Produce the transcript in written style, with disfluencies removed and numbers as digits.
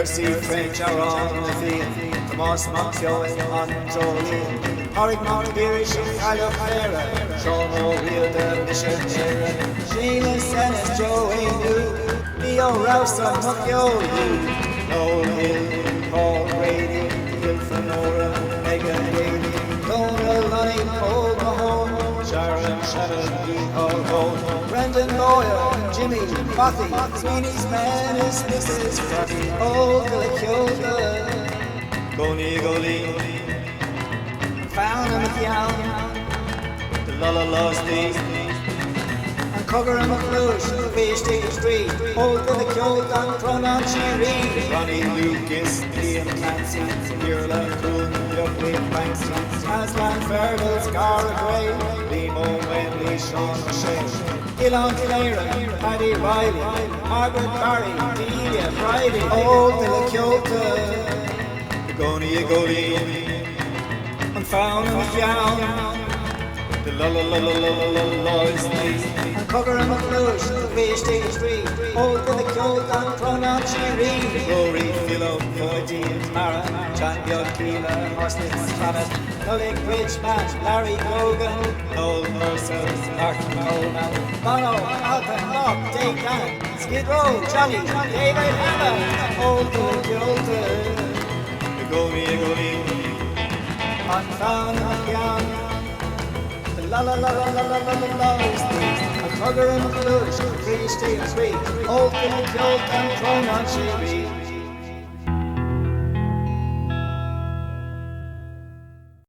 Mercy French are on the field, Tomas Montio and Anjolene, Horig Montgirish and Carlo Ferreira, Sean O'Reilly, the Bishop Aaron, Sheila Senes, Joey New, Leo Rouse and Muckyo, Noel Hill, Paul Grady, Gilfin Nora, Megan Haley, Donald Lonnie, Paul Mahone, Sharon Shannon, Dean Hall, Brendan Boyle, Jimmy, Bothy, Sweeney's man is Mrs. Crotty, Ólta le Ceolta, Goni Goli, Found him at the Lulla Lusty, and Cogger and McLush, Fish Take the Street, Ólta le Ceolta, Cronan Cheery, Ronnie Lucas, Liam Clancy, Urla Coon, Young Banks, Aslan Fergal, Scara Gray, Limo Wembley, Sean O'Shea, Gillan Claren, Paddy Riley, Margaret Barry, Delia Friday, Ólta le Ceolta, Goni Goli, and found him down, the la la la la la la la is and Cogger and McLush, Fish Take the Street, Ólta le Ceolta, Cronan Cheery, Rory, Philo, Floydie, Mara, Champion, Keela, Horsley, Planet, Nullick, Bridgeman, Larry Grogan, Noel Mercer, Martin Coleman, Bono, Alton, Locke, Dave Cannon, Skid Row, Johnny, David Hanna, Ólta le Ceolta, the Goni, and found him down, the la la la la la la la la la is the Cogger and McLush, Fish Take the Street, Ólta le Ceolta, Cronan Cheery.